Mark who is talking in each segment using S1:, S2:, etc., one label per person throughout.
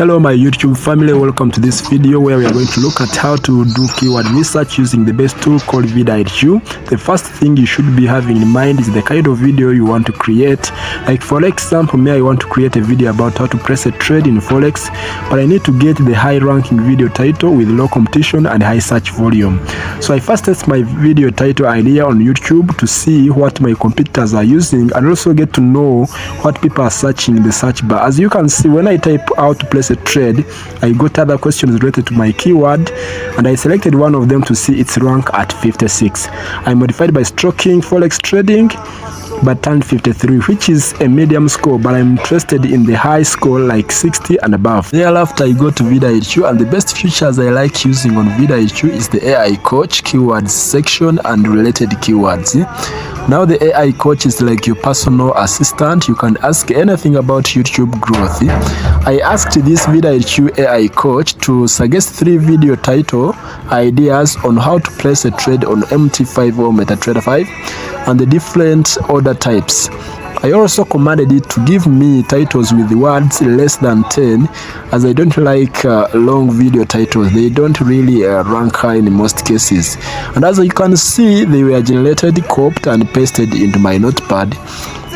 S1: Hello my YouTube family, welcome to this video where we are going to look at how to do keyword research using the best tool called Vid IQ. The first thing you should be having in mind is the kind of video you want to create. Like for example, me, I want to create a video about how to place a trade in Forex, but I need to get the high ranking video title with low competition and high search volume. So I first test my video title idea on YouTube to see what my competitors are using and also get to know what people are searching in the search bar. As you can see, when I type out to place a trade, I got other questions related to my keyword and I selected one of them to see its rank at 56. I modified by stroking Forex trading but turned 53, which is a medium score, but I'm interested in the high score like 60 and above. Thereafter I go to Vid IQ, and the best features I like using on Vid IQ is the AI coach, keywords section and related keywords. Now the AI coach is like your personal assistant. You can ask anything about YouTube growth. I asked this Vid IQ AI coach to suggest 3 video title ideas on how to place a trade on MT5 or MetaTrader 5 and the different order types. I also commanded it to give me titles with words less than 10, as I don't like long video titles. They don't really rank high in most cases. And as you can see, they were generated, copied and pasted into my notepad,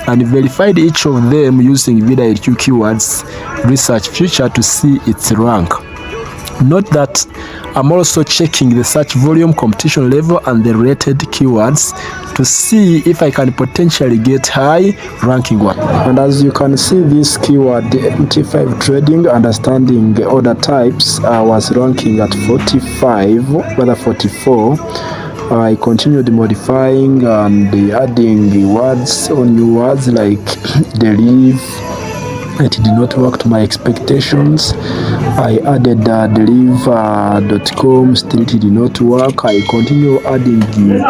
S1: and verified each of them using VidIQ keywords research feature to see its rank. Note that I'm also checking the search volume, competition level and the related keywords to see if I can potentially get high ranking one. And as you can see, this keyword MT5 trading, understanding the order types, was ranking at 45, rather 44. I continued modifying and adding the words or new words like derive. It did not work to my expectations. I added derive.com, still it did not work. I continue adding the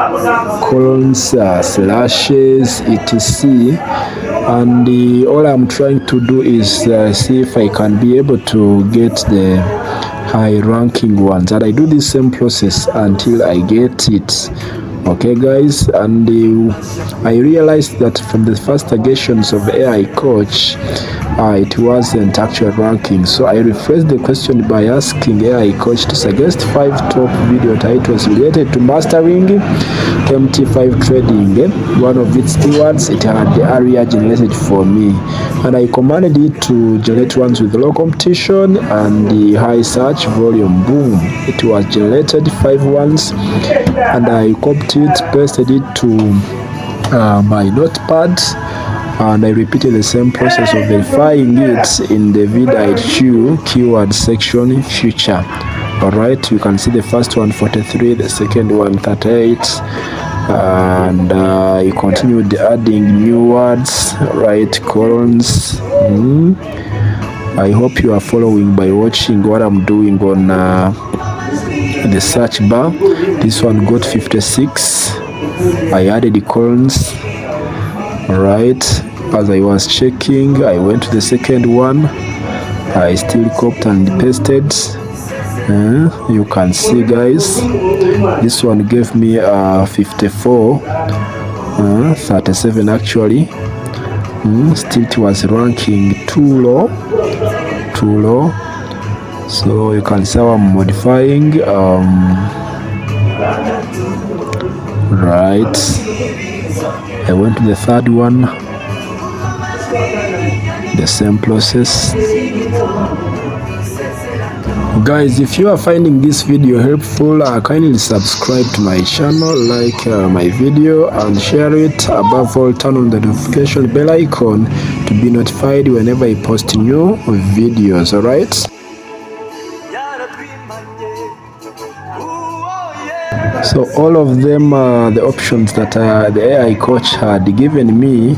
S1: colons, slashes, etc. And all I'm trying to do is see if I can be able to get the high ranking ones. And I do the same process until I get it. Okay guys, and I realized that from the first suggestions of AI coach, it wasn't actual ranking. So I rephrased the question by asking AI coach to suggest 5 top video titles related to mastering MT5 trading. One of its keywords, it had the area generated for me, and I commanded it to generate ones with low competition and the high search volume. Boom, it was generated 5 ones, and I copied it, pasted it to my notepad, and I repeated the same process of verifying it in the Vid IQ keyword section feature. Alright, you can see the first one 43, the second one 38, and you continued adding new words, right, colons. I hope you are following by watching what I'm doing on the search bar. This one got 56. I added the colons. Alright, as I was checking, I went to the second one. I still copied and pasted. You can see guys, this one gave me 54, 37 actually. Still it was ranking too low. So you can see how I'm modifying. Right, I went to the third one, the same process. Guys, if you are finding this video helpful, kindly subscribe to my channel, like my video and share it. Above all, turn on the notification bell icon to be notified whenever I post new videos. Alright, so all of them, the options that the AI coach had given me,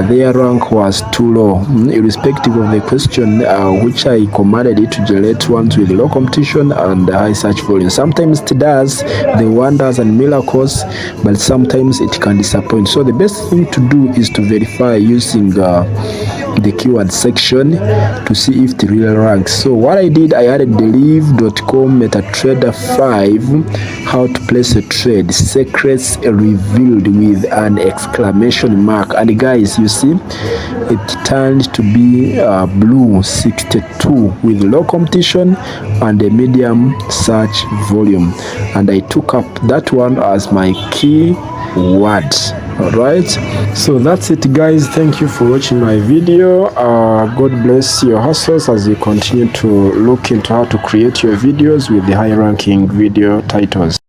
S1: their rank was too low, irrespective of the question, which I commanded it to generate ones with low competition and high search volume. Sometimes it does the wonders and miracles, but sometimes it can disappoint. So the best thing to do is to verify using the keyword section to see if it really ranks. So what I did, I added the live.com MetaTrader 5, how to place a trade, secrets revealed with an exclamation mark. And guys, you see it turned to be blue 62 with low competition and a medium search volume, and I took up that one as my key word. Alright, so that's it guys. Thank you for watching my video. God bless your hustles as you continue to look into how to create your videos with the high ranking video titles.